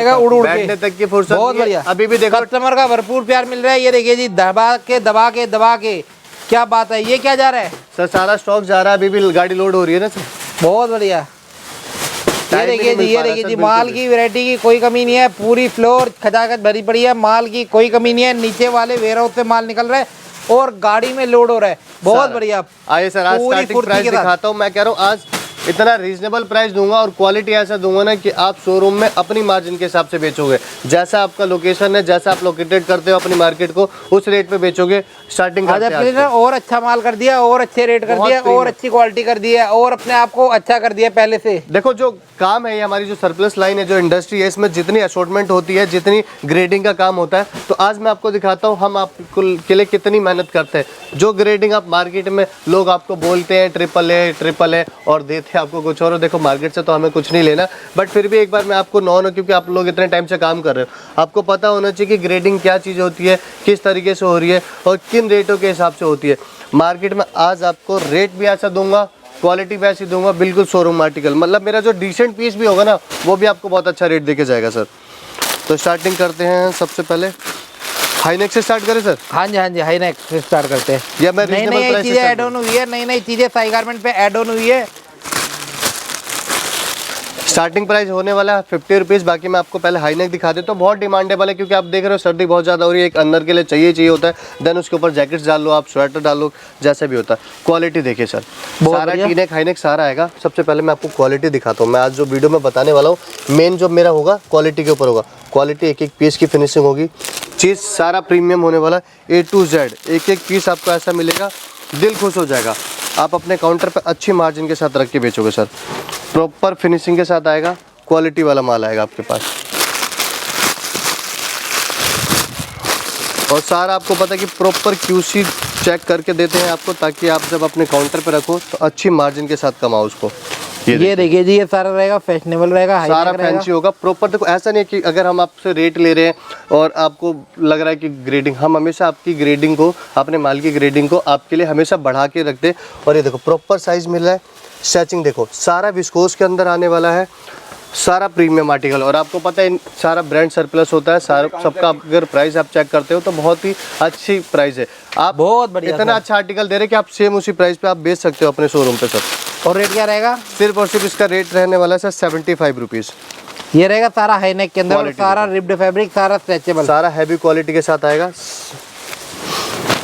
उड़ उड़ के बैठने तक की फुर्सत बहुत नहीं है। बढ़िया। अभी भी देखो कस्टमर का भरपूर प्यार मिल रहा है। ये देखिए जी, दबा के क्या बात है। ये क्या जा रहा है सर? सारा स्टॉक जा रहा है, अभी भी गाड़ी लोड हो रही है ना सर। बहुत बढ़िया। ये देखिए जी, ये देखिए जी, माल की वैरायटी की कोई कमी नहीं है। पूरी फ्लोर खचाखच भरी पड़ी है, माल की कोई कमी नहीं है। नीचे वाले वेयरहाउस से माल निकल रहा है और गाड़ी में लोड हो रहा है। बहुत बढ़िया। आइए सर, आज स्टार्टिंग प्राइस दिखाता हूँ। मैं कह रहा हूँ आज इतना रीजनेबल प्राइस दूंगा और क्वालिटी ऐसा दूंगा ना कि आप शोरूम में अपनी मार्जिन के हिसाब से बेचोगे। जैसा आपका लोकेशन है, जैसा आप लोकेटेड करते हो अपनी मार्केट को, उस रेट पे बेचोगे। स्टार्टिंग और अच्छा माल कर दिया, और अच्छे रेट कर दिया, और अच्छी क्वालिटी कर दी है, और अपने आप को अच्छा कर दिया पहले से। देखो जो काम है, ये हमारी जो सरप्लस लाइन है, जो इंडस्ट्री है, इसमें जितनी असॉर्टमेंट होती है, जितनी ग्रेडिंग का काम होता है, तो आज मैं आपको दिखाता हूँ हम आपको के लिए कितनी मेहनत करते हैं। जो ग्रेडिंग आप मार्केट में लोग आपको बोलते हैं ट्रिपल ए और देते हैं आपको कुछ और। देखो मार्केट से तो हमें कुछ नहीं लेना, बट फिर भी एक बार मैं आपको नॉन हो, क्योंकि आप लोग इतने टाइम से काम कर रहे हो, आपको पता होना चाहिए कि ग्रेडिंग क्या चीज़ होती है, किस तरीके से हो रही है और किन रेटों के हिसाब से होती है मार्केट में। आज आपको रेट भी ऐसा दूंगा, क्वालिटी भी ऐसी दूंगा, बिल्कुल शोरूम आर्टिकल। मतलब मेरा जो डिसेंट पीस भी होगा ना, वो भी आपको बहुत अच्छा रेट देके जाएगा सर। तो स्टार्टिंग करते हैं सबसे पहले हाईनेक से स्टार्ट करें सर। हाँ जी, हाईनेक से स्टार्ट करते हैं। या मैं नई नई चीजें ऐड ऑन हुई है, नई चीजें साई गारमेंट पे ऐड ऑन हुई है। स्टार्टिंग प्राइस होने वाला है 50 रुपीज़। बाकी मैं आपको पहले हाईनेक दिखा देता हूँ। बहुत डिमांडेबल है क्योंकि आप देख रहे हो सर्दी बहुत ज़्यादा हो रही है, एक अंदर के लिए चाहिए होता है। देन उसके ऊपर जैकेट्स डाल लो, आप स्वेटर डाल लो, जैसे भी होता है। क्वालिटी देखिए सर, सारा टी-नेक हाईनेक सारा आएगा। सबसे पहले मैं आपको क्वालिटी दिखाता हूँ। मैं आज जो वीडियो में बताने वाला हूँ, मेन जो मेरा होगा क्वालिटी के ऊपर होगा। क्वालिटी, एक एक पीस की फिनिशिंग होगी, चीज़ सारा प्रीमियम होने वाला A to Z। एक एक पीस आपको ऐसा मिलेगा, दिल खुश हो जाएगा। आप अपने काउंटर पे अच्छी मार्जिन के साथ रख के बेचोगे सर। प्रॉपर फिनिशिंग के साथ आएगा, क्वालिटी वाला माल आएगा आपके पास। और सारा आपको पता है कि प्रॉपर QC चेक करके देते हैं आपको, ताकि आप जब अपने काउंटर पे रखो तो अच्छी मार्जिन के साथ कमाओ उसको। ये देखिए जी, ये सारा रहेगा फैशनेबल रहेगा, सारा फैंसी होगा प्रॉपर। देखो ऐसा नहीं कि अगर हम आपसे रेट ले रहे हैं और आपको लग रहा है कि ग्रेडिंग, हम हमेशा आपकी ग्रेडिंग को, अपने माल की ग्रेडिंग को आपके लिए हमेशा बढ़ा के रखते हैं। और ये देखो प्रॉपर साइज मिल रहा है, स्टिचिंग देखो सारा विस्कोस के अंदर आने वाला है, सारा प्रीमियम आर्टिकल। और आपको पता है सारा ब्रांड सरप्लस होता है, सारा सबका अगर प्राइस आप चेक करते हो तो बहुत ही अच्छी प्राइस है। आप बहुत बढ़िया इतना अच्छा आर्टिकल दे रहे हैं कि आप सेम उसी प्राइस पे आप बेच सकते हो अपने शोरूम पे सर। और रेट क्या रहेगा? सिर्फ और सिर्फ इसका रेट रहने वाला है सर 75 रुपीज़। ये रहेगा सारा हाईनेक के अंदर, सारा रिप्ड फैब्रिक, सारा स्ट्रेचेबल, सारा हैवी क्वालिटी के साथ आएगा।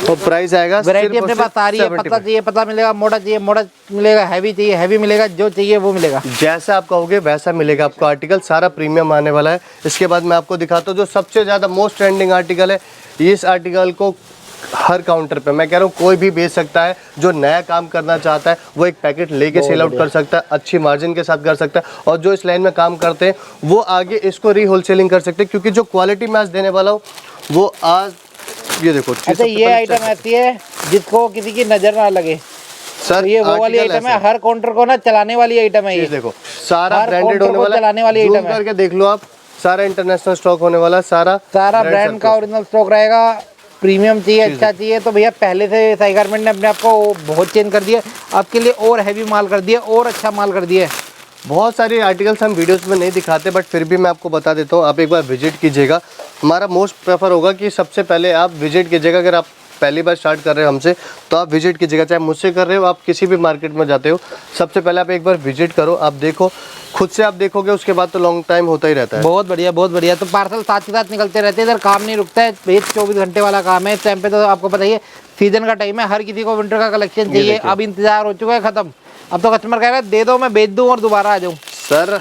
और प्राइस आएगा, वैरायटी अपने पास सारी है। पतला चाहिए पतला मिलेगा, मोटा चाहिए मोटा मिलेगा, हैवी चाहिए हैवी मिलेगा, जो चाहिए वो मिलेगा। जैसा आप कहोगे वैसा मिलेगा आपको आर्टिकल। सारा प्रीमियम आने वाला है। इसके बाद मैं आपको दिखाता हूँ जो सबसे ज़्यादा मोस्ट ट्रेंडिंग आर्टिकल है। इस आर्टिकल को हर काउंटर पे मैं कह रहा हूँ कोई भी बेच सकता है। जो नया काम करना चाहता है वो एक पैकेट लेके सेल आउट कर सकता है, अच्छी मार्जिन के साथ कर सकता है। और जो इस लाइन में काम करते हैं वो आगे इसको री होलसेलिंग कर सकते हैं, क्योंकि जो क्वालिटी मैं आज देने वाला हूँ वो आज ये देखो। अच्छा, ये आइटम ऐसी है जिसको किसी की नजर ना लगे सर। ये वो वाली आइटम है, हर काउंटर को ना चलाने वाली आइटम है। ये देखो सारा ब्रांडेड होने वाला, चलाने वाली आइटम है। करके देख लो आप, सारा इंटरनेशनल स्टॉक होने वाला, सारा ब्रांड का ओरिजिनल स्टॉक रहेगा। प्रीमियम चाहिए, अच्छा चाहिए तो भैया पहले से साई गारमेंट ने अपने आप को बहुत चेंज कर दिया, आपके लिए और हैवी माल कर दिया और अच्छा माल कर दिया। बहुत सारे आर्टिकल्स हम वीडियोस में नहीं दिखाते, बट फिर भी मैं आपको बता देता हूँ। आप एक बार विजिट कीजिएगा। हमारा मोस्ट प्रेफर होगा कि सबसे पहले आप विजिट कीजिएगा। अगर आप पहली बार स्टार्ट कर रहे हो हमसे तो आप विजिट कीजिएगा, चाहे मुझसे कर रहे हो, आप किसी भी मार्केट में जाते हो, सबसे पहले आप एक बार विजिट करो। आप देखो, खुद से आप देखोगे, उसके बाद तो लॉन्ग टाइम होता ही रहता है। बहुत बढ़िया, बहुत बढ़िया। तो पार्सल साथ के साथ निकलते रहते हैं, इधर काम नहीं रुकता है। 24 घंटे वाला काम है। इस टाइम पे तो आपको पता ही है सीजन का टाइम है, हर किसी को विंटर का कलेक्शन चाहिए। अब इंतजार हो चुका है खत्म, अब तो कस्टमर कह रहा है दे दो मैं बेच दूँ और दोबारा आ जाऊँ। सर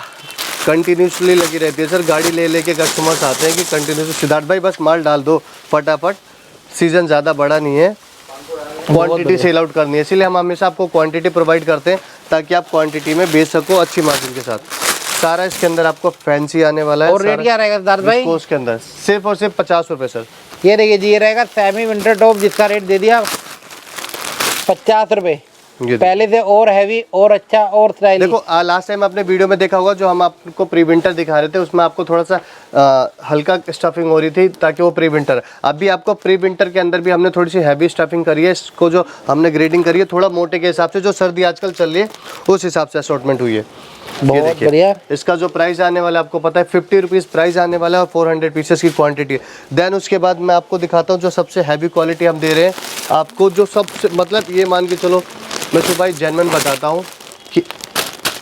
कंटिन्यूसली लगी रहती है सर, गाड़ी ले लेके कस्टमर्स आते हैं कि कंटिन्यूसली सिद्धार्थ भाई बस माल डाल दो फटाफट, सीजन ज़्यादा बड़ा नहीं है, क्वांटिटी सेल आउट करनी है। इसलिए हम हमेशा आपको क्वांटिटी प्रोवाइड करते हैं ताकि आप क्वांटिटी में बेच सको अच्छी मार्जिन के साथ। सारा इसके अंदर आपको फैंसी आने वाला है। और रेट क्या रहेगा सिद्धार्थ भाई? इसके अंदर सिर्फ और सिर्फ 50 रुपये सर। ये देखिए जी, ये रहेगा सेमी विंटर टॉप जिसका रेट दे दिया 50 रुपये। ये पहले से और हैवी और अच्छा और स्टाइलिश। देखो लास्ट टाइम आपने वीडियो में देखा होगा जो हम आपको प्री विंटर दिखा रहे थे, उसमें आपको थोड़ा सा हल्का स्टफिंग हो रही थी ताकि वो प्री विंटर। अभी आपको प्री विंटर के अंदर भी हमने थोड़ी सी हैवी स्टफिंग करी है। इसको जो हमने ग्रेडिंग करी है थोड़ा मोटे के हिसाब से, जो सर्दी आजकल चल रही है उस हिसाब से असॉर्टमेंट हुई है। बहुत बढ़िया। इसका जो प्राइस आने वाला है आपको पता है 50 रुपीज़ प्राइस आने वाला है और 400 पीसेस की क्वांटिटी है। देन उसके बाद मैं आपको दिखाता हूँ जो सबसे हैवी क्वालिटी हम दे रहे हैं आपको, जो सबसे मतलब ये मान के चलो, मैं तो भाई जेन्युइन बताता हूँ कि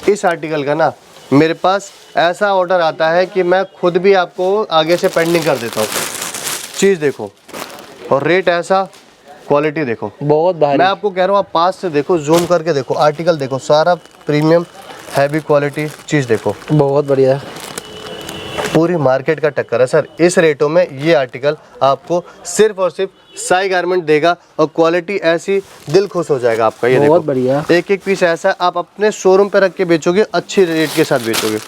इस आर्टिकल का ना मेरे पास ऐसा ऑर्डर आता है कि मैं खुद भी आपको आगे से पेंडिंग कर देता हूँ। चीज़ देखो और रेट ऐसा, क्वालिटी देखो, बहुत भारी। मैं आपको कह रहा हूँ आप पास से देखो, जूम करके देखो, आर्टिकल देखो, सारा प्रीमियम हैवी क्वालिटी चीज़ देखो, बहुत बढ़िया। पूरी मार्केट का टक्कर है सर। इस रेटों में ये आर्टिकल आपको सिर्फ और सिर्फ साई गारमेंट देगा और क्वालिटी ऐसी दिल खुश हो जाएगा आपका। ये बहुत देखो बढ़िया। एक एक पीस ऐसा आप अपने शोरूम पे रख के बेचोगे, अच्छी रेट के साथ बेचोगे।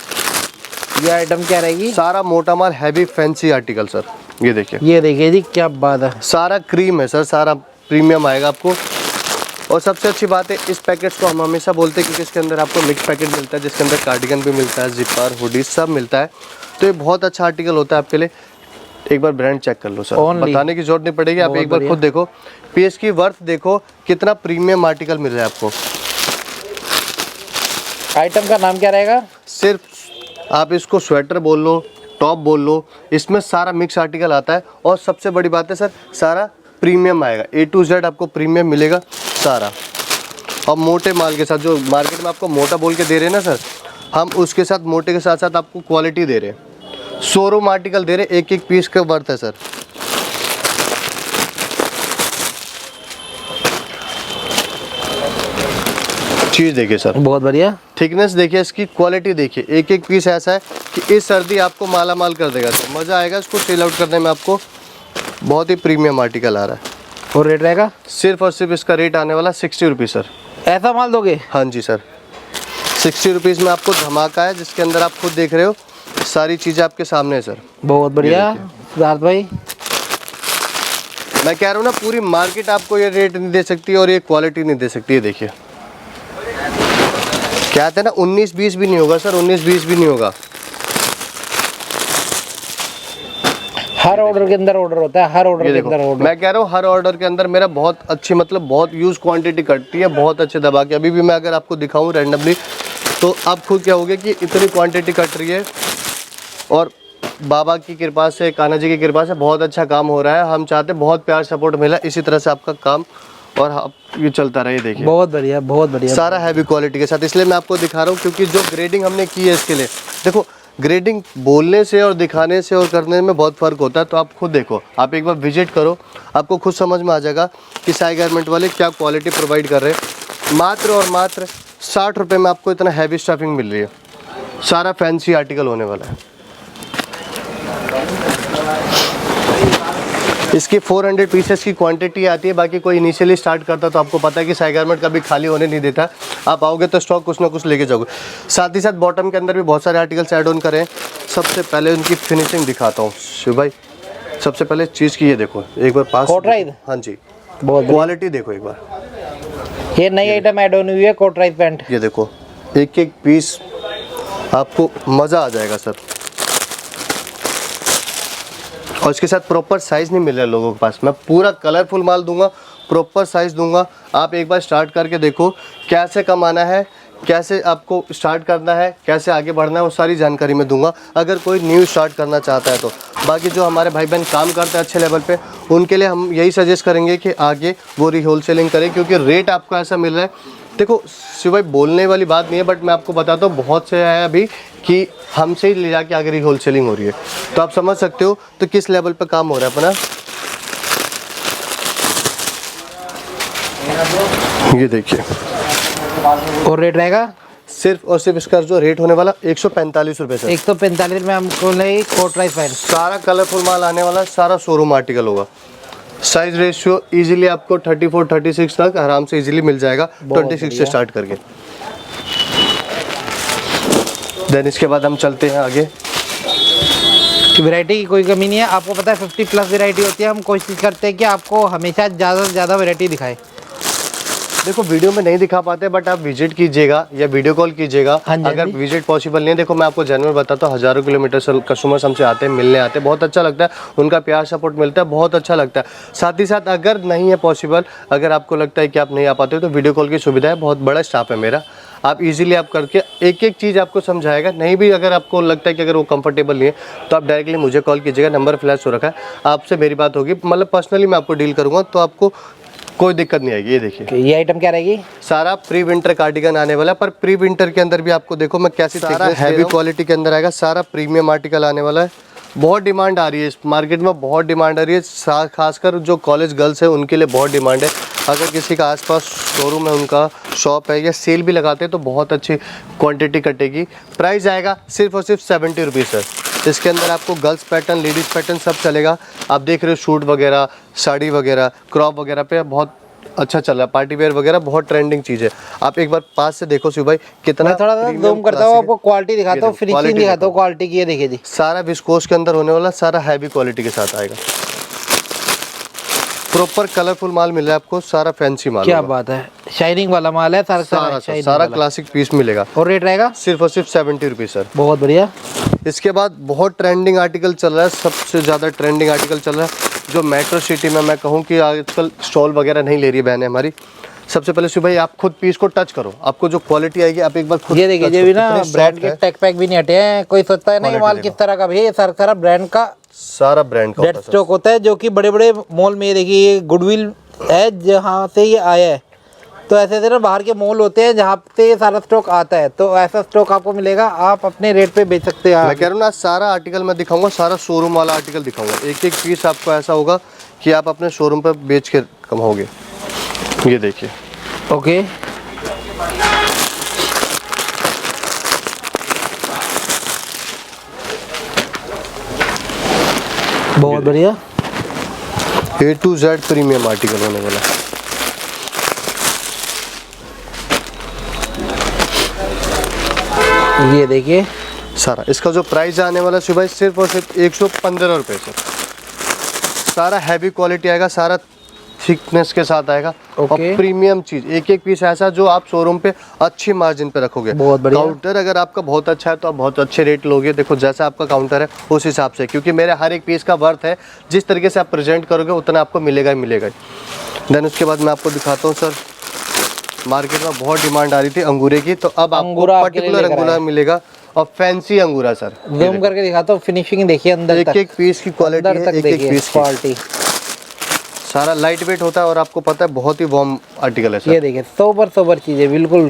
ये आइटम क्या रहेगी? सारा मोटा माल हैवी फैंसी आर्टिकल सर। ये देखिए, ये देखिए जी क्या बात है। सारा क्रीम है सर, सारा प्रीमियम आएगा आपको। और सबसे अच्छी बात है इस पैकेट्स को हम हमेशा बोलते हैं क्योंकि इसके अंदर आपको मिक्स पैकेट मिलता है जिसके अंदर कार्डिगन भी मिलता है, जिपर, हुडी सब मिलता है। तो ये बहुत अच्छा आर्टिकल होता है आपके लिए। एक बार ब्रांड चेक कर लो सर, बताने की जरूरत नहीं पड़ेगी, आप एक बार खुद देखो, पीस की वर्थ देखो, कितना प्रीमियम आर्टिकल मिल रहा है आपको। आइटम का नाम क्या रहेगा? सिर्फ आप इसको स्वेटर बोल लो, टॉप बोल लो, इसमें सारा मिक्स आर्टिकल आता है। और सबसे बड़ी बात है सर, सारा प्रीमियम आएगा, A to Z आपको प्रीमियम मिलेगा सारा। और मोटे माल के साथ, जो मार्केट में आपको मोटा बोल के दे रहे हैं ना सर, हम उसके साथ मोटे के साथ साथ आपको क्वालिटी दे रहे हैं। शोरूम आर्टिकल दे रहे हैं, एक एक पीस का वर्थ है सर। चीज़ देखिए सर, बहुत बढ़िया। थिकनेस देखिए, इसकी क्वालिटी देखिए, एक एक पीस ऐसा है कि इस सर्दी आपको माला माल कर देगा सर। मज़ा आएगा इसको सेल आउट करने में आपको। बहुत ही प्रीमियम आर्टिकल आ रहा है। और रेट रहेगा? सिर्फ और सिर्फ इसका रेट आने वाला 60 रुपीज़ सर। ऐसा माल दोगे? हाँ जी सर, 60 रुपीज़ में आपको धमाका है जिसके अंदर आप खुद देख रहे हो, सारी चीज़ें आपके सामने है सर। बहुत बढ़िया सिद्धार्थ भाई। मैं कह रहा हूँ ना, पूरी मार्केट आपको ये रेट नहीं दे सकती और ये क्वालिटी नहीं दे सकती है। देखिए क्या कहते हैं ना, 19-20 भी नहीं होगा सर, 19-20 भी नहीं होगा। हर ऑर्डर के अंदर ऑर्डर होता है, हर ऑर्डर के अंदर ऑर्डर। मैं कह रहा हूँ हर ऑर्डर के अंदर मेरा बहुत अच्छी, मतलब बहुत यूज क्वांटिटी कटती है, बहुत अच्छे दबा के। अभी भी मैं अगर आपको दिखाऊं रैंडमली तो आप खुद क्या होगे कि इतनी क्वांटिटी कट रही है। और बाबा की कृपा से, कान्हा जी की कृपा से बहुत अच्छा काम हो रहा है। हम चाहते हैं बहुत प्यार सपोर्ट मिला, इसी तरह से आपका काम और ये चलता रहे। देखिए बहुत बढ़िया, बहुत बढ़िया, सारा हैवी क्वालिटी के साथ। इसलिए मैं आपको दिखा रहा हूँ क्योंकि जो ग्रेडिंग हमने की है इसके लिए, देखो ग्रेडिंग बोलने से और दिखाने से और करने में बहुत फ़र्क होता है। तो आप खुद देखो, आप एक बार विजिट करो, आपको खुद समझ में आ जाएगा कि साई गारमेंट वाले क्या क्वालिटी प्रोवाइड कर रहे हैं। मात्र और मात्र 60 रुपये में आपको इतना हैवी स्टफिंग मिल रही है। सारा फैंसी आर्टिकल होने वाला है। इसकी 400 पीसेस की क्वांटिटी आती है। बाकी कोई इनिशियली स्टार्ट करता तो आपको पता है कि साई गारमेंट कभी खाली होने नहीं देता। आप आओगे तो स्टॉक कुछ ना कुछ लेके जाओगे। साथ ही साथ बॉटम के अंदर भी बहुत सारे आर्टिकल्स ऐड ऑन करें। सबसे पहले उनकी फिनिशिंग दिखाता हूँ शिव भाई। सबसे पहले चीज़ की ये देखो, एक बार पास। कोटराइज? हाँ जी, बहुत क्वालिटी देखो एक बार। ये नई आइटम ऐड ऑन हुई है, कोटराइज पैंट। ये देखो, एक एक पीस आपको मज़ा आ जाएगा सर। और इसके साथ प्रॉपर साइज़ नहीं मिल रहा है लोगों के पास। मैं पूरा कलरफुल माल दूंगा, प्रॉपर साइज़ दूंगा। आप एक बार स्टार्ट करके देखो कैसे कमाना है, कैसे आपको स्टार्ट करना है, कैसे आगे बढ़ना है, वो सारी जानकारी मैं दूंगा अगर कोई न्यू स्टार्ट करना चाहता है तो। बाकी जो हमारे भाई बहन काम करते हैं अच्छे लेवल पे, उनके लिए हम यही सजेस्ट करेंगे कि आगे वो होलसेलिंग करें क्योंकि रेट आपको ऐसा मिल रहा है। देखो शिव भाई, बोलने वाली बात नहीं है बट मैं आपको बताता हूँ, बहुत से है अभी कि हमसे ही ले जाके आगे होलसेलिंग हो रही है। तो आप समझ सकते हो तो किस लेवल पे काम हो रहा है अपना। ये देखिए, और रेट रहेगा? सिर्फ और सिर्फ इसका जो रेट होने वाला 145 रुपये सर। 145 में हमको नहीं कोटराइज पैंट। सारा कलरफुल माल आने वाला, सारा शोरूम आर्टिकल होगा। साइज रेशियो इजीली आपको 34-36 तक आराम से इजीली मिल जाएगा, 26 से स्टार्ट करके। देन इसके बाद हम चलते हैं आगे। वैरायटी की कोई कमी नहीं है। आपको पता है 50+ वैरायटी होती है। हम कोशिश करते हैं कि आपको हमेशा ज़्यादा से ज़्यादा वैरायटी दिखाएं। देखो वीडियो में नहीं दिखा पाते, बट आप विजिट कीजिएगा या वीडियो कॉल कीजिएगा। हाँ जी, अगर विजिट पॉसिबल नहीं है, देखो मैं आपको जनरल बताता हूँ, हज़ारों किलोमीटर से कस्टमर्स हमसे आते हैं, मिलने आते हैं, बहुत अच्छा लगता है, उनका प्यार सपोर्ट मिलता है, बहुत अच्छा लगता है। साथ ही साथ अगर नहीं है पॉसिबल, अगर आपको लगता है कि आप नहीं आ पाते तो वीडियो कॉल की सुविधा है, बहुत बड़ा स्टाफ है मेरा, आप इजीली आप करके एक एक चीज़ आपको समझाएगा। नहीं भी अगर आपको लगता है कि अगर वो कंफर्टेबल नहीं है तो आप डायरेक्टली मुझे कॉल कीजिएगा, नंबर फ्लैश हो रखा है, आपसे मेरी बात होगी, मतलब पर्सनली मैं आपको डील करूँगा, तो आपको कोई दिक्कत नहीं आएगी। ये देखिए ये आइटम क्या रहेगी? सारा प्री विंटर कार्डिगन आने वाला है, पर प्री विंटर के अंदर भी आपको देखो मैं कैसी सारा हैवी क्वालिटी के अंदर आएगा, सारा प्रीमियम आर्टिकल आने वाला है। बहुत डिमांड आ रही है इस मार्केट में, बहुत डिमांड आ रही है, खासकर जो कॉलेज गर्ल्स है उनके लिए बहुत डिमांड है। अगर किसी का आसपास शोरूम है, उनका शॉप है या सेल भी लगाते हैं तो बहुत अच्छी क्वांटिटी कटेगी। प्राइस आएगा सिर्फ और सिर्फ 70 रुपीज़ सर। इसके अंदर आपको गर्ल्स पैटर्न, लेडीज़ पैटर्न सब चलेगा। आप देख रहे हो शूट वगैरह, साड़ी वगैरह, क्रॉप वगैरह पे बहुत अच्छा चल रहा है, पार्टी वेयर वगैरह बहुत ट्रेंडिंग चीज़ है। आप एक बार पास से देखो शिव भाई कितना, मैं थोड़ा सा जूम करता हूँ, आपको क्वालिटी दिखाता हूँ, फिनिशिंग दिखाता हूँ क्वालिटी की। ये देखिए जी, सारा विस्कोस के अंदर होने वाला, सारा हैवी क्वालिटी के साथ आएगा। प्रॉपर कलरफुल माल मिल रहा है आपको, सारा फैंसी माल। क्या बात है, शाइनिंग वाला माल है सारा क्लासिक पीस मिलेगा। और रेट रहेगा सिर्फ और सिर्फ 70 रुपीज़ सर। बहुत बढ़िया। इसके बाद बहुत ट्रेंडिंग आर्टिकल चल रहा है, सबसे ज़्यादा ट्रेंडिंग आर्टिकल चल रहा है जो मेट्रो सिटी में मैं कहूँ कि आजकल स्टॉल वगैरह नहीं ले रही है बहनें हमारी। सबसे पहले शिव भाई आप खुद पीस को टच करो, आपको जो क्वालिटी आएगी आप एक बार खुद ये देखिए, ये भी ना ब्रांड के टैग पैक भी नहीं हटे हैं। कोई सोचता है नहीं माल किस तरह का, भैया ये सारा ब्रांड का, सारा ब्रांड का डेड स्टॉक होता है, जो कि बड़े बड़े मॉल में, ये देखिए ये गुडविल है जहाँ से ये आया है। तो ऐसे ऐसे ना बाहर के मॉल होते हैं जहाँ पे सारा स्टॉक आता है, तो ऐसा स्टॉक आपको मिलेगा, आप अपने रेट पे बेच सकते हैं। मैं कह रहा हूँ ना, सारा आर्टिकल मैं दिखाऊंगा, सारा शोरूम वाला आर्टिकल दिखाऊंगा, एक एक पीस आपको ऐसा होगा कि आप अपने शोरूम पर बेच के कमाओगे। ये देखिए, ओके, बहुत बढ़िया। A to Z premium article होने वाला है। ये देखिए सारा इसका जो प्राइस आने वाला है भाई सिर्फ और सिर्फ 115 रुपये से। सारा हैवी क्वालिटी आएगा, सारा थिकनेस के साथ आएगा। और प्रीमियम चीज, एक एक पीस ऐसा जो आप शोरूम पे अच्छी मार्जिन पे रखोगे। बहुत बढ़िया। काउंटर अगर आपका बहुत अच्छा है तो आप बहुत अच्छे रेट लोगे। देखो जैसा आपका काउंटर है उस हिसाब से, क्योंकि मेरे हर एक पीस का वर्थ है, जिस तरीके से आप प्रेजेंट करोगे उतना आपको मिलेगा ही मिलेगा। देन उसके बाद मैं आपको दिखाता हूँ सर, मार्केट में बहुत डिमांड आ रही थी अंगूरे की, तो अब आपको पर्टिकुलर अंगूरा मिलेगा और फैंसी अंगूरा सर। जूम करके दिखाता हूँ, फिनिशिंग देखिए अंदर तक, एक पीस की क्वालिटी है, एक एक पीस क्वालिटी, सारा लाइट वेट होता है और आपको पता है बहुत ही वार्म आर्टिकल है सर। ये देखिए सोबर चीजें, बिल्कुल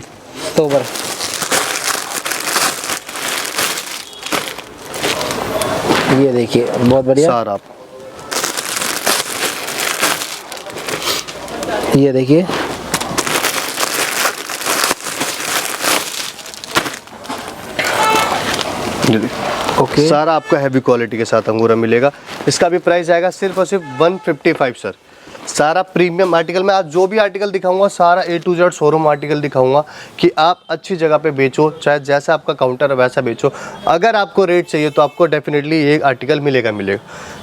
सोबर। ये देखिए बहुत बढ़िया सारा, ये देखिए ओके। सारा आपको हैवी क्वालिटी के साथ अंगूरा मिलेगा। इसका भी प्राइस आएगा सिर्फ और सिर्फ 155 सर। सारा प्रीमियम आर्टिकल, मैं आज जो भी आर्टिकल दिखाऊंगा सारा A to Z showroom article दिखाऊंगा कि आप अच्छी जगह पे बेचो, चाहे जैसा आपका काउंटर है वैसा बेचो। अगर आपको रेट चाहिए तो आपको डेफिनेटली ये आर्टिकल मिलेगा,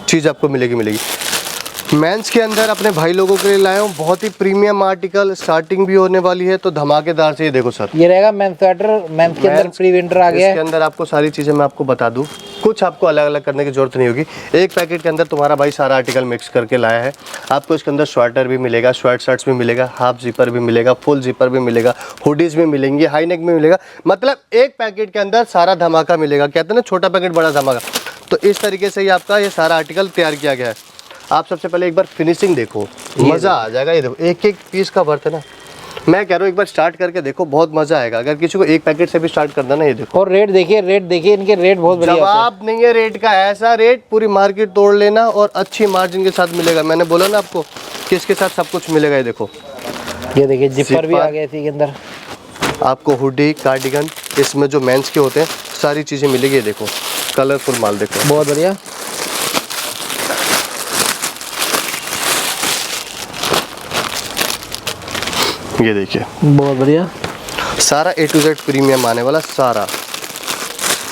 चीज़ आपको मिलेगी। मेंस के अंदर अपने भाई लोगों के लिए लाया हूँ बहुत ही प्रीमियम आर्टिकल, स्टार्टिंग भी होने वाली है तो धमाकेदार से। ये देखो सर, ये रहेगा मेंस स्वेटर, मेंस के अंदर प्री विंटर आ गया है। इसके अंदर आपको सारी चीज़ें मैं आपको बता दूँ, कुछ आपको अलग अलग करने की जरूरत नहीं होगी। एक पैकेट के अंदर तुम्हारा भाई सारा आर्टिकल मिक्स करके लाया है। आपको इसके अंदर स्वेटर भी मिलेगा, स्वेट शर्ट्स भी मिलेगा, हाफ जिपर भी मिलेगा, फुल जिपर भी मिलेगा, हुडीज भी मिलेंगी, हाई नेक भी मिलेगा। मतलब एक पैकेट के अंदर सारा धमाका मिलेगा। कहते हैं ना छोटा पैकेट बड़ा धमाका, तो इस तरीके से ही आपका ये सारा आर्टिकल तैयार किया गया है। आप सबसे पहले एक बार फिनिशिंग देखो, मज़ा आ जाएगा। ये देखो एक एक पीस का वर्थ है ना, मैं कह रहा हूँ एक बार स्टार्ट करके देखो, बहुत मजा आएगा। अगर किसी को एक पैकेट से भी स्टार्ट करना ना, ये देखो। और रेट देखिए इनके रेट बहुत बढ़िया होते हैं। जवाब नहीं है रेट का, ऐसा रेट पूरी मार्केट तोड़ लेना और अच्छी मार्जिन के साथ मिलेगा। मैंने बोला ना आपको किसके साथ सब कुछ मिलेगा। ये देखो, ये देखिए जिपर भी आ गया इसी के अंदर। आपको हुडी, कार्डिगन, इसमें जो मेंस के होते हैं सारी चीज़ें मिलेगी। ये देखो कलरफुल माल, देखो बहुत बढ़िया। ये देखिए बहुत बढ़िया, सारा A to Z प्रीमियम आने वाला सारा।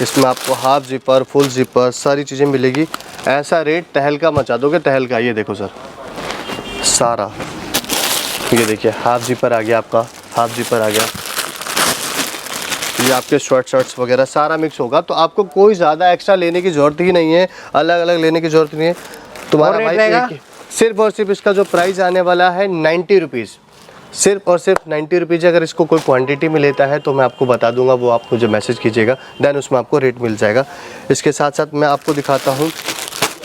इसमें आपको हाफ जिपर, फुल जिपर सारी चीज़ें मिलेगी। ऐसा रेट तहलका मचा दोगे, तहलका। ये देखो सर, सारा ये देखिए हाफ जीपर आ गया आपका, हाफ जीपर आ गया। ये आपके शॉर्ट शर्ट्स वगैरह सारा मिक्स होगा, तो आपको कोई ज़्यादा एक्स्ट्रा लेने की ज़रूरत ही नहीं है, अलग अलग लेने की ज़रूरत नहीं है। तुम्हारा और भाई रेट रहेगा? सिर्फ और सिर्फ इसका जो प्राइस आने वाला है 90 रुपीज़, सिर्फ और सिर्फ 90 रुपीज़। अगर इसको कोई क्वांटिटी में लेता है तो मैं आपको बता दूंगा, वो आप मुझे मैसेज कीजिएगा, देन उसमें आपको रेट मिल जाएगा। इसके साथ साथ मैं आपको दिखाता हूँ,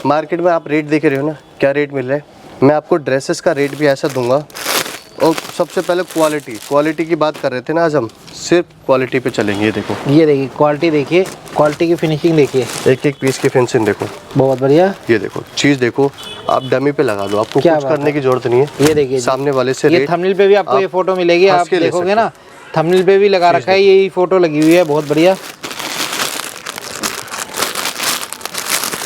मार्केट में आप रेट देख रहे हो ना क्या रेट मिल रहा है, मैं आपको ड्रेसेस का रेट भी ऐसा दूंगा। और सबसे पहले क्वालिटी की बात कर रहे थे ना आज हम, सिर्फ क्वालिटी पे चलेंगे। ये देखो, ये देखिए क्वालिटी, देखिए क्वालिटी की फिनिशिंग देखिए, एक एक पीस की फिनिशिंग देखो, बहुत बढ़िया। ये देखो चीज़ देखो, आप डमी पे लगा दो, आपको क्या कुछ बात करने की जरूरत नहीं है। ये देखिए सामने वाले से ये रेट, थंबनेल पे भी आपको ये फोटो मिलेगी, हंस आप के ले देखोगे सकते ना, थंबनेल पे भी लगा रखा है, यही फोटो लगी हुई है, बहुत बढ़िया।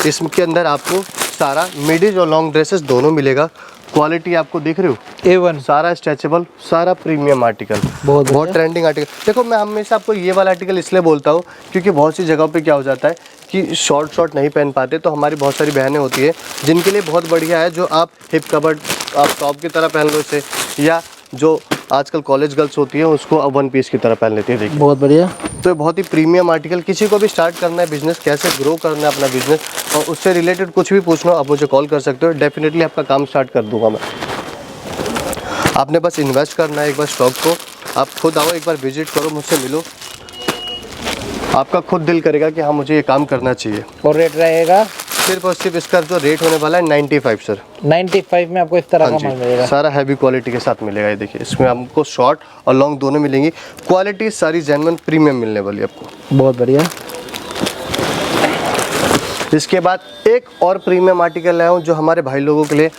इसके अंदर आपको सारा मिडीज और लॉन्ग ड्रेसेस दोनों मिलेगा। क्वालिटी आपको देख रहे हो, A1 सारा स्ट्रेचेबल, सारा प्रीमियम आर्टिकल, बहुत ट्रेंडिंग आर्टिकल। देखो मैं हमेशा आपको ये वाला आर्टिकल इसलिए बोलता हूँ क्योंकि बहुत सी जगहों पे क्या हो जाता है कि शॉर्ट नहीं पहन पाते, तो हमारी बहुत सारी बहनें होती है जिनके लिए बहुत बढ़िया है, जो आप हिप कवर्ड आप टॉप की तरह पहन लो इसे, या जो आजकल कॉलेज गर्ल्स होती है उसको अब वन पीस की तरह पहन लेती है। देखिए बहुत बढ़िया, तो बहुत ही प्रीमियम आर्टिकल। किसी को भी स्टार्ट करना है बिजनेस, कैसे ग्रो करना है अपना बिजनेस, और उससे रिलेटेड कुछ भी पूछना हो आप मुझे कॉल कर सकते हो, डेफिनेटली आपका काम स्टार्ट कर दूंगा मैं। आपने बस इन्वेस्ट करना है एक बार स्टॉक को, आप खुद आओ एक बार विजिट करो, मुझसे मिलो, आपका खुद दिल करेगा कि हाँ मुझे ये काम करना चाहिए। और रेट रहेगा सिर्फ और सिर्फ इसका जो रेट होने वाला है 95 सर। 95 में आपको इस तरह का माल मिलेगा, सारा हैवी क्वालिटी के साथ मिलेगा। ये देखिए इसमें आपको शॉर्ट और लॉन्ग दोनों मिलेंगी, क्वालिटी सारी जेन्युइन प्रीमियम मिलने वाली है आपको, बहुत बढ़िया। इसके बाद एक और प्रीमियम आर्टिकल लाया हूँ जो हमारे भाई लोगों के लिए।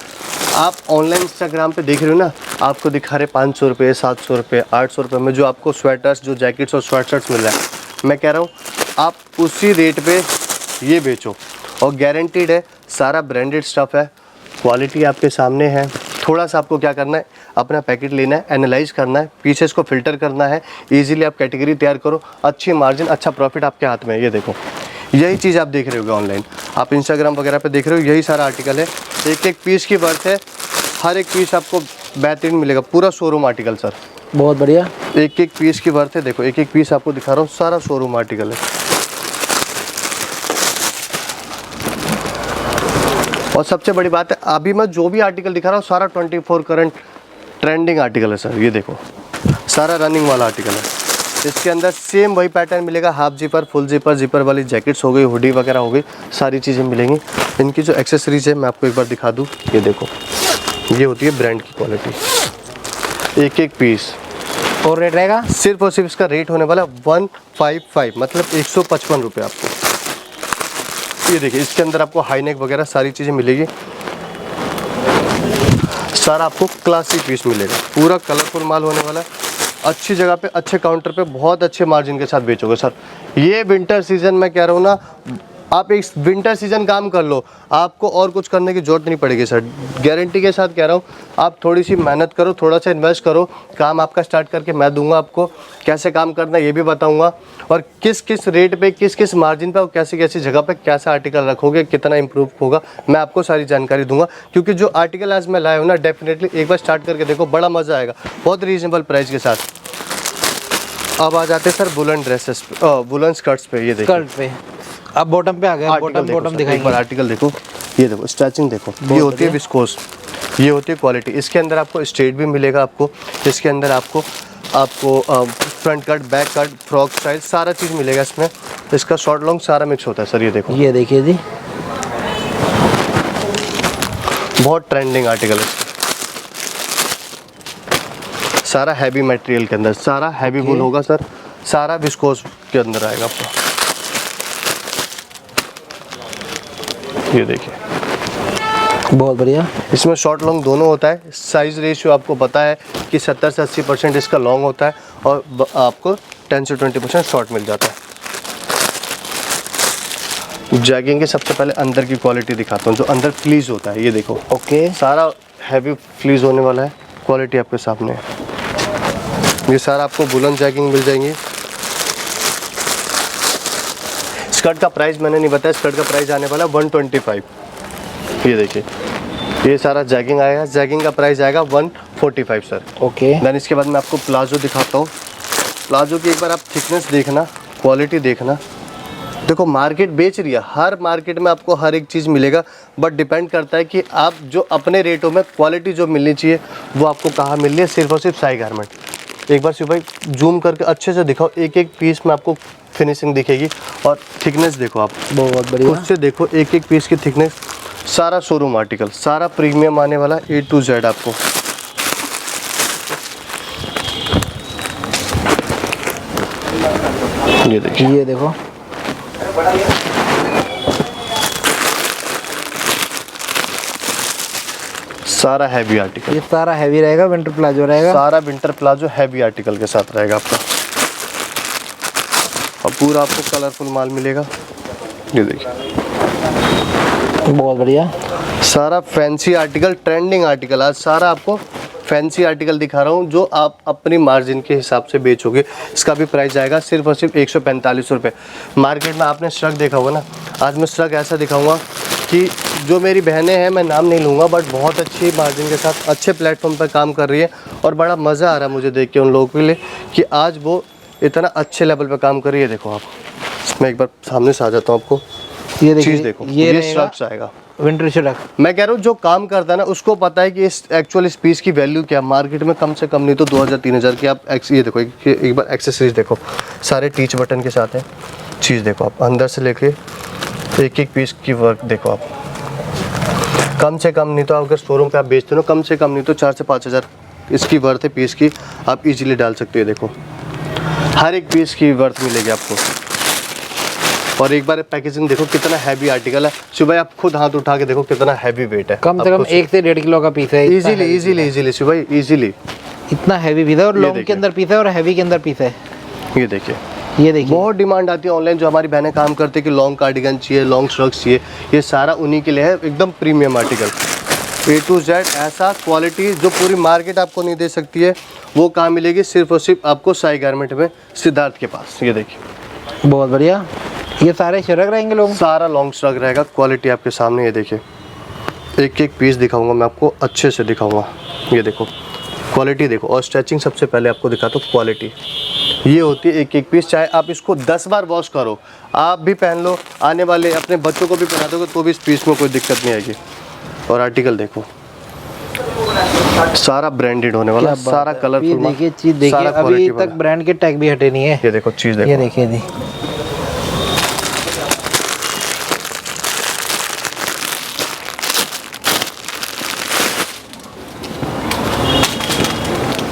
आप ऑनलाइन इंस्टाग्राम पे देख रहे हो ना, आपको दिखा रहे 500 रुपये, 700 रुपये, 800 रुपये में जो आपको स्वेटर्स, जो जैकेट्स और स्वेट शर्ट्स मिल रहा है, मैं कह रहा हूँ आप उसी रेट पे ये बेचो, और गारंटीड है, सारा ब्रांडेड स्टफ़ है, क्वालिटी आपके सामने है। थोड़ा सा आपको क्या करना है, अपना पैकेट लेना है, एनालाइज करना है, पीछे इसको फिल्टर करना है, ईजिली आप कैटेगरी तैयार करो, अच्छी मार्जिन, अच्छा प्रॉफिट आपके हाथ में है। ये देखो यही चीज़ आप देख रहे होगे ऑनलाइन, आप इंस्टाग्राम वगैरह पे देख रहे हो, यही सारा आर्टिकल है, एक एक पीस की वर्थ है, हर एक पीस आपको बेहतरीन मिलेगा, पूरा शोरूम आर्टिकल सर, बहुत बढ़िया। एक एक पीस की वर्थ है। देखो एक एक पीस आपको दिखा रहा हूँ, सारा शोरूम आर्टिकल है। और सबसे बड़ी बात है, अभी मैं जो भी आर्टिकल दिखा रहा हूँ सारा 24 करंट ट्रेंडिंग आर्टिकल है सर। ये देखो सारा रनिंग वाला आर्टिकल है, इसके अंदर सेम वही पैटर्न मिलेगा, half zipper, full zipper, zipper वाली जैकेट्स हो गई, हुडी वगैरह हो गई, सारी चीज़ें मिलेंगी। इनकी जो एक्सेसरीज है मैं आपको एक बार दिखा दूँ, ये देखो ये होती है ब्रांड की क्वालिटी, एक एक पीस। और रेट रहेगा सिर्फ और सिर्फ इसका रेट होने वाला 155, मतलब 155 रुपये आपको। ये देखिए इसके अंदर आपको हाई नेक वगैरह सारी चीज़ें मिलेगी, सारा आपको क्लासी पीस मिलेगा, पूरा कलरफुल माल होने वाला है, अच्छी जगह पे, अच्छे काउंटर पे, बहुत अच्छे मार्जिन के साथ बेचोगे सर। ये विंटर सीजन में कह रहा हूँ ना, आप एक विंटर सीजन काम कर लो, आपको और कुछ करने की जरूरत नहीं पड़ेगी सर, गारंटी के साथ कह रहा हूँ। आप थोड़ी सी मेहनत करो, थोड़ा सा इन्वेस्ट करो, काम आपका स्टार्ट करके मैं दूंगा आपको, कैसे काम करना है ये भी बताऊंगा, और किस किस रेट पे, किस किस मार्जिन पे, और कैसी कैसी जगह पे कैसा आर्टिकल रखोगे, कितना इंप्रूव होगा, मैं आपको सारी जानकारी दूंगा। क्योंकि जो आर्टिकल आज मैं लाया हूँ ना, डेफिनेटली एक बार स्टार्ट करके देखो, बड़ा मज़ा आएगा, बहुत रीजनेबल प्राइस के साथ। अब आ जाते हैं sir woollen dresses, woollen skirts पे। ये देखो स्कर्ट पे, अब बॉटम पे आ गया, बॉटम बॉटम दिखाएंगे। एक बार आर्टिकल देखो, ये देखो स्ट्रेचिंग देखो, ये होती है विस्कोस, ये होती है क्वालिटी। इसके अंदर आपको स्ट्रेट भी मिलेगा, आपको इसके अंदर आपको front cut, back cut, frock style सारा चीज़ मिलेगा इसमें, इसका शॉर्ट लॉन्ग सारा मिक्स होता है सर। ये देखो, ये देखिए जी, बहुत ट्रेंडिंग आर्टिकल है, सारा हैवी मटेरियल के अंदर, सारा हैवी वूल होगा सर, सारा विस्कोस के अंदर आएगा आपको। ये देखिए बहुत बढ़िया। इसमें शॉर्ट लॉन्ग दोनों होता है, साइज़ रेशियो आपको पता है कि 70 से 80% इसका लॉन्ग होता है, और आपको 10 से 20% शॉर्ट मिल जाता है। जैगिंग के सबसे पहले अंदर की क्वालिटी दिखाता हूँ, जो अंदर फ्लीज होता है, ये देखो ओके, सारा हैवी फ्लीज होने वाला है, क्वालिटी आपके सामने है। ये सारा आपको वुलन जैगिंग मिल जाएंगी। स्कर्ट का प्राइस मैंने नहीं बताया, स्कर्ट का प्राइस आने वाला 125। ये देखिए ये सारा जैगिंग आएगा, जैगिंग का प्राइस आएगा 145 सर। ओके। देन इसके बाद मैं आपको प्लाजो दिखाता हूँ। प्लाजो की एक बार आप थिकनेस देखना, क्वालिटी देखना। देखो मार्केट बेच रही है, हर मार्केट में आपको हर एक चीज़ मिलेगा, बट डिपेंड करता है कि आप जो अपने रेटों में क्वालिटी जो मिलनी चाहिए वो आपको कहाँ मिल रही है। सिर्फ और सिर्फ साई गारमेंट। एक बार शिव भाई जूम करके अच्छे से दिखाओ, एक एक पीस में आपको फिनिशिंग दिखेगी और थिकनेस देखो आप, बहुत बढ़िया। उससे देखो एक एक पीस की थिकनेस। सारा शोरूम आर्टिकल, सारा प्रीमियम आने वाला A to Z आपको। ये देखिए, ये देखो सारा हैवी आर्टिकल, ये सारा हैवी रहेगा, विंटर प्लाजो रहेगा। सारा विंटर प्लाजो हैवी आर्टिकल के साथ रहेगा आपका। और पूरा आपको कलरफुल माल मिलेगा। ये देखिए बहुत बढ़िया। सारा फैंसी आर्टिकल, ट्रेंडिंग आर्टिकल। आज सारा आपको फैंसी आर्टिकल दिखा रहा हूँ जो आप अपनी मार्जिन के हिसाब से बेचोगे। इसका भी प्राइस आएगा सिर्फ और सिर्फ 145 रुपये। मार्केट में आपने श्रग देखा होगा ना, आज मैं श्रग ऐसा दिखाऊंगा कि जो मेरी बहनें हैं, मैं नाम नहीं लूँगा, बट बहुत अच्छी मार्जिन के साथ अच्छे प्लेटफॉर्म पर काम कर रही है और बड़ा मज़ा आ रहा है मुझे देख के उन लोगों के लिए कि आज वो इतना अच्छे लेवल पर काम कर रही है। देखो आप, मैं एक बार सामने से आ जाता हूँ आपको, ये चीज़ देखो, ये श्रग्स आएगा, विंटर श्रग। मैं कह रहा हूँ जो काम करता है ना उसको पता है कि इस एक्चुअल इस पीस की वैल्यू क्या है। मार्केट में कम से कम नहीं तो 2000-3000 की आप ये देखो, एक बार एक्सेसरीज देखो, सारे टीच बटन के साथ है। चीज़ देखो आप, अंदर से लेके एक एक पीस की वर्क देखो आप। कम से कम नहीं तो अगर शोरूम पे आप बेचते हो, कम से कम नहीं तो 4 से 5000 इसकी वर्थ है पीस की, आप इजीली डाल सकते हो। देखो हर एक पीस की वर्थ मिलेगी आपको। और एक बार पैकेजिंग देखो कितना हैवी आर्टिकल है। सुबह आप खुद हाथ उठा के देखो कितना हैवी वेट है। कम से कम 1 से 1.5 किलो का पीस है। इजीली सुबह इजीली इतना हैवी पीस है और लॉन्ग के अंदर पीस है और हैवी के अंदर पीस है। ये देखिए, ये देखिए बहुत डिमांड आती है ऑनलाइन, जो हमारी बहनें काम करती है कि लॉन्ग कार्डिगन चाहिए, लॉन्ग श्रग्स चाहिए, ये सारा उन्हीं के लिए है। एकदम premium article A to Z, ऐसा क्वालिटी जो पूरी मार्केट आपको नहीं दे सकती है, वो कहाँ मिलेगी? सिर्फ और सिर्फ आपको साई गारमेंट में, सिद्धार्थ के पास। ये देखिए बहुत बढ़िया। ये सारे श्रग रहेंगे लोग, सारा लॉन्ग श्रग रहेगा। क्वालिटी आपके सामने, ये देखिए एक एक पीस दिखाऊंगा मैं आपको, अच्छे से दिखाऊंगा। ये देखो क्वालिटी देखो, और स्ट्रेचिंग सबसे पहले आपको दिखाता हूँ। क्वालिटी ये होती है एक एक पीस, चाहे आप इसको 10 बार वॉश करो, आप भी पहन लो, आने वाले अपने बच्चों को भी पहना दोगे तो भी इस पीस में कोई दिक्कत नहीं आएगी। और आर्टिकल देखो सारा ब्रांडेड होने वाला, सारा कलरफुल। देखिए चीज देखिए, अभी तक ब्रांड के टैग भी हटे नहीं है। ये देखो चीज देखो, ये देखिए जी,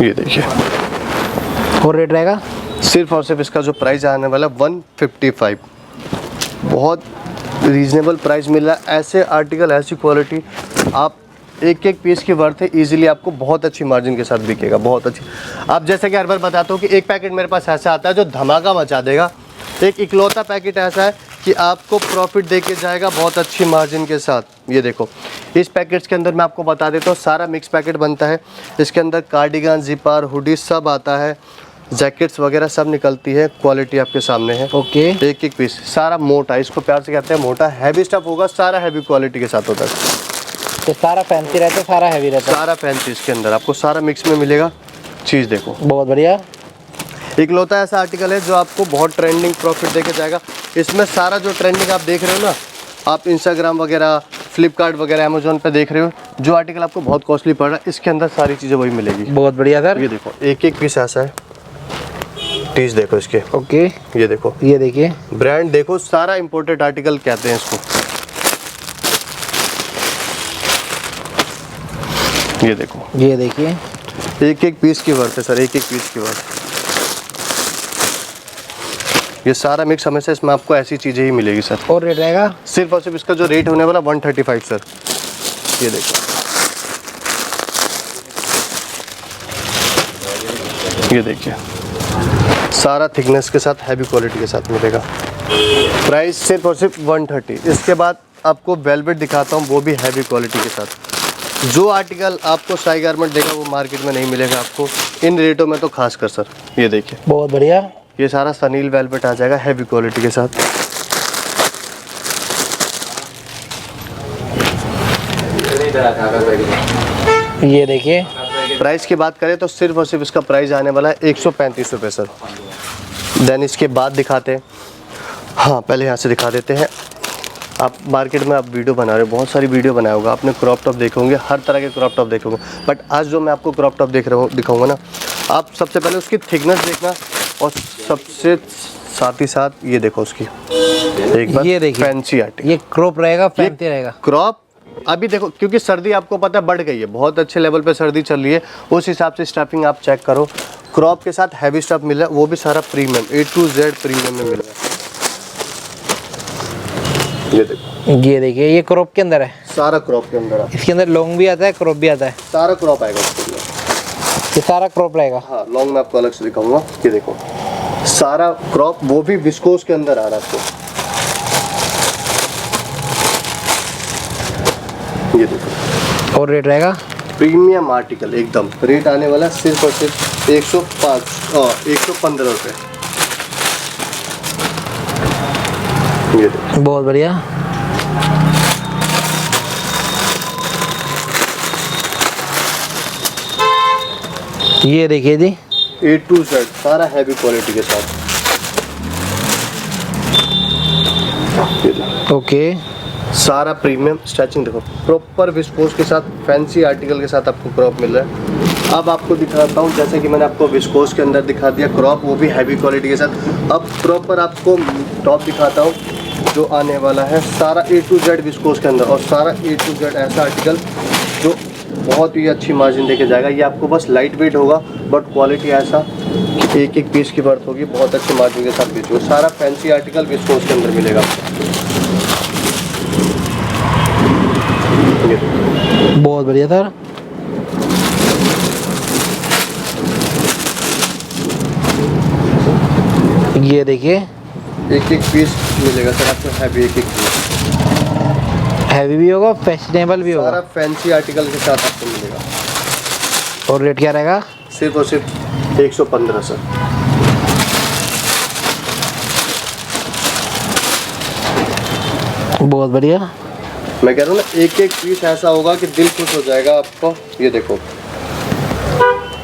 ये देखिए। और रेट रहेगा सिर्फ और सिर्फ इसका जो प्राइस आने वाला 155। बहुत रीजनेबल प्राइस मिल रहा है। ऐसे आर्टिकल, ऐसी क्वालिटी, आप एक एक पीस की वर्थ है, इजीली आपको बहुत अच्छी मार्जिन के साथ बिकेगा, बहुत अच्छी। आप जैसे कि हर बार बताता हूँ कि एक पैकेट मेरे पास ऐसा आता है जो धमाका मचा देगा। एक इकलौता पैकेट ऐसा है कि आपको प्रॉफिट दे के जाएगा बहुत अच्छी मार्जिन के साथ। ये देखो इस पैकेट्स के अंदर मैं आपको बता देता हूँ, सारा मिक्स पैकेट बनता है। इसके अंदर कार्डिगन, जिपर, हुडी सब आता है, जैकेट्स वगैरह सब निकलती है। क्वालिटी आपके सामने है। ओके। एक एक पीस सारा मोटा, इसको प्यार से कहते हैं मोटा। हैवी स्टफ होगा, सारा हैवी क्वालिटी के साथ होता है। तो सारा फैंसी रहता है, सारा हैवी रहता है, सारा फैंसी इसके अंदर आपको सारा मिक्स में मिलेगा। चीज़ देखो बहुत बढ़िया। इकलौता ऐसा आर्टिकल है जो आपको बहुत ट्रेंडिंग प्रॉफिट देके जाएगा। इसमें सारा जो ट्रेंडिंग आप देख रहे हो ना, आप इंस्टाग्राम वगैरह, फ्लिपकार्ट वगैरह, अमेजोन पे देख रहे हो, जो आर्टिकल आपको बहुत कॉस्टली पड़ रहा है, इसके अंदर सारी चीज़ें वही मिलेगी। बहुत बढ़िया सर। ये देखो एक एक पीस ऐसा है। टीज देखो इसके। ओके। ये देखो, ये देखिए ब्रांड देखो, सारा इंपोर्टेड आर्टिकल कहते हैं इसको। ये देखो, ये देखिए एक एक पीस की वर्थ है सर, एक एक पीस की वर्थ। ये सारा मिक्स हमेशा इसमें आपको ऐसी चीज़ें ही मिलेगी सर। और रेट रहेगा सिर्फ और सिर्फ इसका जो रेट होने वाला 135 सर। ये देखो, ये देखिए सारा थिकनेस के साथ, हैवी क्वालिटी के साथ मिलेगा। प्राइस सिर्फ और सिर्फ 130। इसके बाद आपको वेलवेट दिखाता हूँ, वो भी हैवी क्वालिटी के साथ। जो आर्टिकल आपको साई गारमेंट देगा वो मार्केट में नहीं मिलेगा आपको इन रेटों में, तो खास कर सर। ये देखिए बहुत बढ़िया। ये सारा सनील वेलवेट आ जाएगा हैवी क्वालिटी के साथ। ये देखिए प्राइस की बात करें तो सिर्फ और सिर्फ इसका प्राइस आने वाला है 135 रुपये सर। देन इसके बाद दिखाते हैं, हाँ पहले यहाँ से दिखा देते हैं। आप मार्केट में आप वीडियो बना रहे हो, बहुत सारी वीडियो बनाया होगा आपने, क्रॉप टॉप देखे होंगे, हर तरह के क्रॉप टॉप देखे होंगे, बट आज जो मैं आपको क्रॉप टॉप दिखाऊंगा ना, आप सबसे पहले उसकी थिकनेस देखना और सबसे साथ ही साथ ये देखो उसकी एक बार, ये देखिए फैंसी आर्टिकल, ये क्रॉप रहेगा, फैंसी रहेगा। क्रॉप अभी देखो क्योंकि सर्दी आपको पता है बढ़ गई है, बहुत अच्छे लेवल पे सर्दी चल रही है, उस हिसाब से स्टफिंग आप चेक करो। क्रॉप के साथ हैवी स्टफ मिल रहा है, वो भी सारा premium A to Z premium में मिल रहा है। ये देखो, ये देखिए ये क्रॉप के अंदर है, सारा क्रॉप के अंदर है। इसके अंदर लॉन्ग भी आता है, क्रॉप भी आता है, सारा क्रॉप आएगा इसके अंदर, ये सारा क्रॉप रहेगा। हाँ लॉन्ग में आपको अलग से दिखाऊंगा। ये देखो सारा क्रॉप, वो भी विस्कोस के अंदर आ रहा है आपको। ये देखो, और रेट रहेगा प्रीमियम आर्टिकल एकदम, रेट आने वाला सिर्फ और सिर्फ 115 रुपये। ये देखो बहुत बढ़िया। ये देखिए जी A to Z सारा हैवी क्वालिटी के साथ। ये देखो ओके, सारा प्रीमियम स्टैचिंग, देखो प्रॉपर विस्कोस के साथ, फैंसी आर्टिकल के साथ आपको क्रॉप मिल रहा है। अब आपको दिखाता हूँ, जैसे कि मैंने आपको विस्कोस के अंदर दिखा दिया क्रॉप, वो भी हैवी क्वालिटी के साथ। अब प्रॉपर आपको टॉप दिखाता हूँ जो आने वाला है सारा A to Z विस्कोस के अंदर, और सारा A to Z ऐसा आर्टिकल जो बहुत ही अच्छी मार्जिन देके जाएगा। ये आपको बस लाइट वेट होगा बट क्वालिटी ऐसा कि एक एक पीस की बर्थ होगी, बहुत अच्छी मार्जिन के साथ बेचोगे। सारा फैंसी आर्टिकल विस्कोस के अंदर मिलेगा आपको। बहुत बढ़िया सर। ये देखिए एक एक पीस मिलेगा सर आपको, हैवी एक एक पीस, हैवी भी होगा, फैशनेबल भी सारा होगा, फैंसी आर्टिकल के साथ आपको मिलेगा। और रेट क्या रहेगा? सिर्फ और सिर्फ 115 सर। बहुत बढ़िया। मैं कह रहा हूँ ना, एक एक पीस ऐसा होगा कि दिल खुश हो जाएगा आपको। ये देखो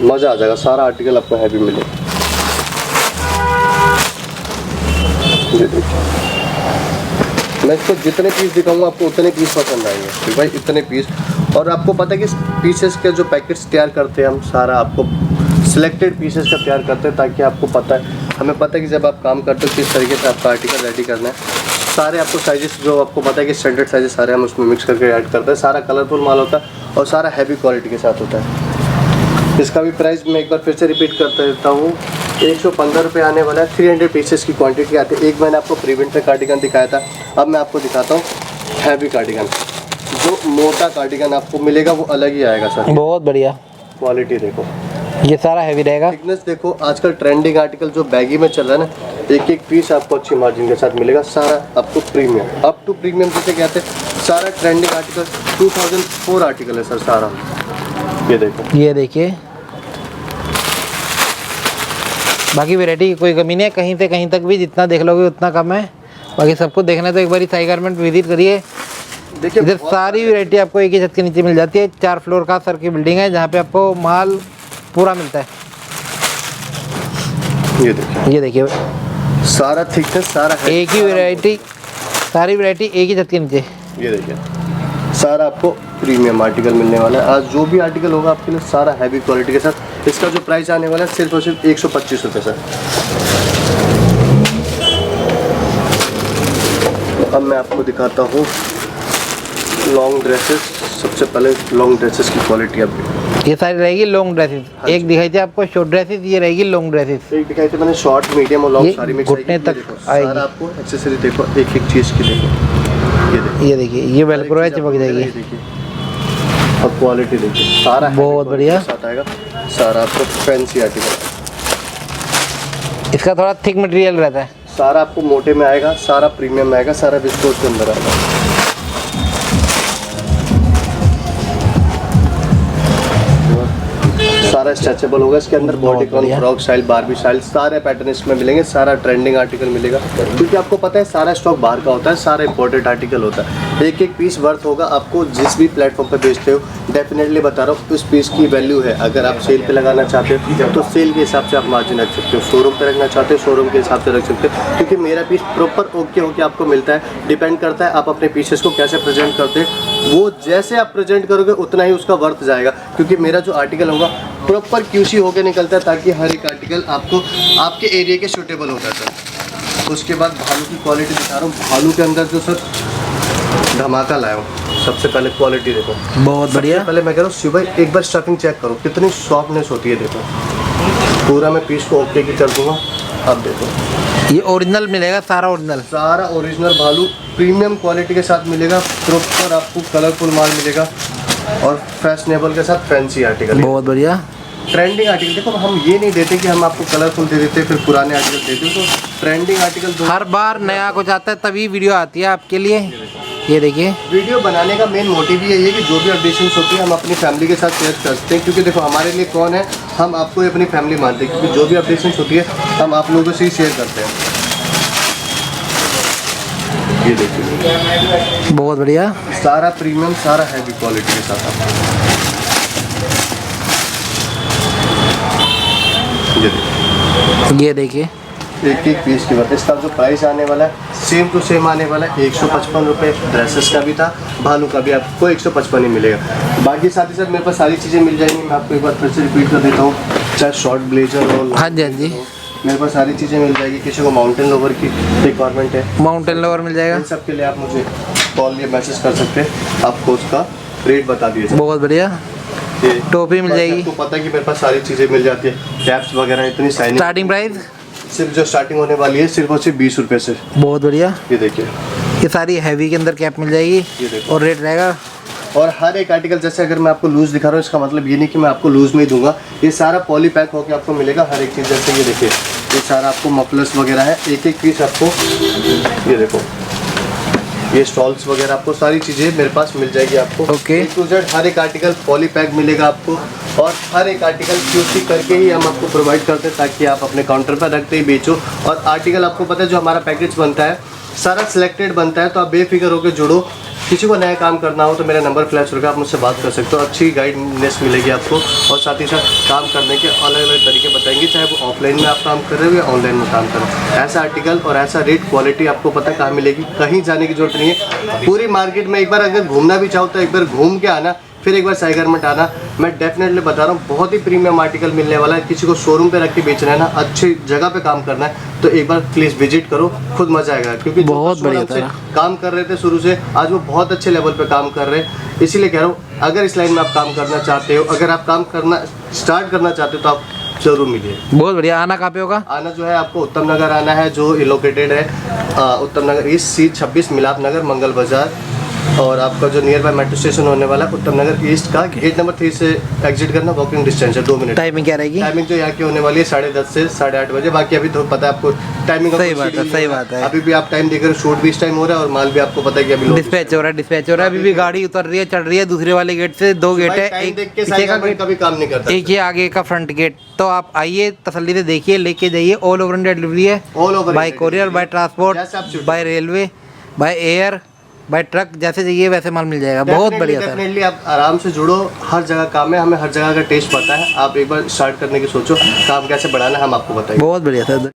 मज़ा आ जाएगा, सारा आर्टिकल आपको हैवी मिलेगा। ये देखो, मैं इसको जितने पीस दिखाऊंगा आपको उतने पीस पसंद आएंगे कि भाई इतने पीस। और आपको पता है कि पीसेस के जो पैकेट्स तैयार करते हैं हम, सारा आपको सिलेक्टेड पीसेस का तैयार करते हैं, ताकि आपको पता है, हमें पता है कि जब आप काम करते हो किस तरीके से आपका आर्टिकल रेडी करना है। सारे आपको साइजेस जो आपको पता है कि स्टैंडर्ड साइजेस सारे हम उसमें मिक्स करके ऐड करते हैं। सारा कलरफुल माल होता है और सारा हैवी क्वालिटी के साथ होता है। इसका भी प्राइस मैं एक बार फिर से रिपीट करता देता हूँ, 115 रुपये आने वाला है। 300 पीसेस की क्वांटिटी आती है। एक मैंने आपको प्री विंटर कार्डिगन दिखाया था, अब मैं आपको दिखाता हूँ हैवी कार्डिगन। जो मोटा कार्डिगन आपको मिलेगा वो अलग ही आएगा सर। बहुत बढ़िया। क्वालिटी देखो, ये सारा हैवी रहेगा। थिकनेस देखो, आजकल ट्रेंडिंग आर्टिकल जो बैगी में चल रहा है ना, एक एक पीस आपको अच्छी मार्जिन के साथ मिलेगा। सारा आपको प्रीमियम, अप टू प्रीमियम जिसे कहते हैं। सारा ट्रेंडिंग आर्टिकल 2004 आर्टिकल है सर सारा। ये देखो, ये देखिए, बाकी वैरायटी की कोई कमी नहीं है, कहीं से कहीं तक भी जितना देख लोगे उतना कम है। बाकी सबको देखना तो एक बार साई गारमेंट विजिट करिए। देखिए इधर सारी वैरायटी आपको एक ही छत के नीचे मिल जाती है। 4 फ्लोर का सर की बिल्डिंग है जहाँ पे आपको माल पूरा मिलता है। ये देखिए सारा थिकनेस, सारा एक ही वैरायटी, सारी वैरायटी एक ही छत के नीचे। ये देखिए सारा आपको प्रीमियम आर्टिकल मिलने वाला है। आज जो भी आर्टिकल होगा आपके लिए सारा हैवी क्वालिटी के साथ। इसका जो प्राइस आने वाला है सिर्फ और सिर्फ 125 रुपये सर। अब मैं आपको दिखाता हूँ लॉन्ग ड्रेसेस। सबसे पहले लॉन्ग ड्रेसेस की क्वालिटी अब ये सारी रहेगी लॉन्ग ड्रेसेस। एक दिखाई थी आपको शॉर्ट ड्रेसेस, ये रहेगी लॉन्ग ड्रेसेस। एक दिखाई थी मैंने शॉर्ट, मीडियम और लॉन्ग ये सारी मिक्स घुटने तक आएगी। सारा आपको एक्सेसरी देखो, एक एक चीज़ की देखो। ये देखिए, ये वेलक्रो है, चिपक जाएगी। और क्वालिटी देखिए, सारा बहुत बढ़िया साथ आएगा। सारा आपको फैंसी आर्टिकल, इसका थोड़ा थिक मटेरियल रहता है। सारा आपको मोटे में आएगा, सारा प्रीमियम में आएगा, सारा विस्कोस के अंदर आएगा। सारा सारा स्ट्रेचेबल होगा। इसके अंदर bodycon, frock style, Barbie style सारे पैटर्न इसमें मिलेंगे। सारा ट्रेंडिंग आर्टिकल मिलेगा, क्योंकि आपको पता है सारा स्टॉक बाहर का होता है, सारा इंपॉर्टेंट आर्टिकल होता है। एक एक पीस वर्थ होगा आपको, जिस भी प्लेटफॉर्म पे बेचते हो। डेफिनेटली बता रहा हूँ, उस पीस की वैल्यू है। अगर आप सेल पे लगाना चाहते हो तो सेल के हिसाब से आप मार्जिन रख सकते हो, शोरूम पे रखना चाहते हो शोरूम के हिसाब से रख सकते हो, क्योंकि मेरा पीस प्रॉपर ओके होके आपको मिलता है। डिपेंड करता है आप अपने पीसेस को कैसे प्रेजेंट करते हो, वो जैसे आप प्रेजेंट करोगे उतना ही उसका वर्थ जाएगा। क्योंकि मेरा जो आर्टिकल होगा प्रॉपर QC होके निकलता है, ताकि हर एक आर्टिकल आपको आपके एरिया के सूटेबल होता है सर। उसके बाद भालू की क्वालिटी दिखा रहा हूँ। भालू के अंदर जो सर धमाका लाया हूँ। सबसे पहले क्वालिटी देखो, बहुत बढ़िया। पहले मैं कह रहा हूँ शिव भाई एक बार स्टफिंग चेक करो, कितनी सॉफ्टनेस होती है। देखो पूरा मैं पीस को ओके की कर दूंगा। अब देखो ये ओरिजिनल मिलेगा, सारा ओरिजिनल, सारा ओरिजिनल भालू प्रीमियम क्वालिटी के साथ मिलेगा। प्रॉपर आपको कलरफुल माल मिलेगा और फैशनेबल के साथ फैंसी आर्टिकल, बहुत बढ़िया ट्रेंडिंग आर्टिकल। देखो हम ये नहीं देते कि हम आपको कलरफुल दे देते फिर पुराने आर्टिकल देते, तो ट्रेंडिंग आर्टिकल हर बार नया कुछ आता है तभी वीडियो आती है आपके लिए। ये देखिए, वीडियो बनाने का मेन मोटिव ही यही है कि जो भी अपडेशंस होती है हम अपनी फैमिली के साथ शेयर करते हैं। क्योंकि देखो हमारे लिए कौन है, हम आपको अपनी फैमिली मानते हैं, क्योंकि जो भी अपडेशंस होती है हम आप लोगों से ही शेयर करते हैं। ये देखिए बहुत बढ़िया, सारा प्रीमियम, सारा हैवी क्वालिटी के साथ आपको। ये देखिए एक एक पीस की बात। इसका जो प्राइस आने वाला है सेम टू सेम आने वाला है, 155 रुपये। ड्रेसेस का भी था, भालू का भी आपको 155 ही मिलेगा। बाकी साथ ही साथ मेरे पास सारी चीज़ें मिल जाएंगी। मैं आपको एक बार फिर से रिपीट कर देता हूँ, चाहे शॉर्ट ब्लेजर हो, हाँ जी हाँ जी, मेरे पास सारी चीज़ें मिल जाएगी। किसी को माउंटेन लोवर की रिक्वायरमेंट है, माउंटेन लोवर मिल जाएगा। इन सब के लिए आप मुझे कॉल या मैसेज कर सकते हैं, आपको उसका रेट बता दिए। बहुत बढ़िया, टोपी मिल जाएगी। आपको पता है कि मेरे पास सारी चीज़ें मिल जाती है, कैप्स वगैरह इतनी साइनिंग। स्टार्टिंग प्राइस सिर्फ जो स्टार्टिंग होने वाली है सिर्फ और सिर्फ 20 रुपये से। बहुत बढ़िया, ये देखिए, ये सारी हैवी के अंदर कैप मिल जाएगी ये देखो। और रेट रहेगा। और हर एक आर्टिकल, जैसे अगर मैं आपको लूज दिखा रहा हूँ, इसका मतलब ये नहीं कि मैं आपको लूज में ही दूंगा। ये सारा पॉली पैक होकर आपको मिलेगा हर एक चीज़। जैसे ये देखिए, ये सारा आपको मफलर्स वगैरह है, एक एक पीस आपको। ये देखो, ये स्टॉल्स वगैरह, आपको सारी चीज़ें मेरे पास मिल जाएगी आपको। ओके, A to Z हर एक आर्टिकल पॉली पैक मिलेगा आपको। और हर एक आर्टिकल QC करके ही हम आपको प्रोवाइड करते हैं, ताकि आप अपने काउंटर पर रखते ही बेचो। और आर्टिकल आपको पता है जो हमारा पैकेज बनता है सारा सिलेक्टेड बनता है, तो आप बेफिक्र होकर जुड़ो। किसी को नया काम करना हो तो मेरा नंबर फ्लैश होगा, आप मुझसे बात कर सकते हो। अच्छी गाइडनेस मिलेगी आपको, और साथ ही साथ काम करने के अलग अलग तरीके बताएंगे, चाहे वो ऑफलाइन में आप काम कर रहे हो या ऑनलाइन में काम कर रहे हो। ऐसा आर्टिकल और ऐसा रेट क्वालिटी आपको पता है कहाँ मिलेगी, कहीं जाने की जरूरत नहीं है। पूरी मार्केट में एक बार अगर घूमना भी चाहो तो एक बार घूम के आना, फिर एक बार साई गारमेंट आना। मैं डेफिनेटली बता रहा हूँ, बहुत ही प्रीमियम आर्टिकल मिलने वाला है। किसी को शोरूम पे रख के बेचना है ना, अच्छी जगह पे काम करना है, तो एक बार प्लीज़ विजिट करो, खुद मजा आएगा। क्योंकि बहुत बढ़िया से काम कर रहे थे शुरू से, आज वो बहुत अच्छे लेवल पे काम कर रहे हैं। इसीलिए कह रहा हूँ, अगर इस लाइन में आप काम करना चाहते हो, अगर आप काम करना स्टार्ट करना चाहते हो, तो आप जरूर मिलिए। बहुत बढ़िया। आना कहाँ पे होगा? आना जो है आपको उत्तम नगर आना है, जो लोकेटेड है उत्तम नगर ईस्ट, C26 मिलाप नगर, मंगल बाजार। और आपका जो नियर बाय मेट्रो स्टेशन होने वाला है उत्तम नगर ईस्ट का गेट नंबर 3 से एग्जिट करना, वॉकिंग डिस्टेंस है, 2 मिनट। टाइमिंग क्या रहेगी? टाइमिंग जो यहाँ की होने वाली है 10:30 से 8:30 बजे। बाकी अभी तो पता है आपको टाइमिंग का, सही बात है, सही बात है। अभी भी आप टाइम देकर शूट भी इस टाइम हो रहा है, और माल भी आपको पता है कि अभी डिस्पैच हो रहा है। अभी भी गाड़ी उतर रही है, चढ़ रही है दूसरे वाले गेट से। 2 गेट है, एक पीछे का गेट, कभी काम नहीं करता, एक ही आगे का फ्रंट गेट। तो आप आइए, तसल्ली से देखिए, लेके जाइए। ऑल ओवर इंडिया डिलीवरी है, all over by courier, by transport, by railway, by air, by truck, जैसे चाहिए वैसे माल मिल जाएगा। बहुत बढ़िया सर। डेफिनेटली आप आराम से जुड़ो, हर जगह काम है, हमें हर जगह का टेस्ट पता है। आप एक बार स्टार्ट करने की सोचो, काम कैसे बढ़ाना है हम आपको बताएंगे। बहुत बढ़िया सर।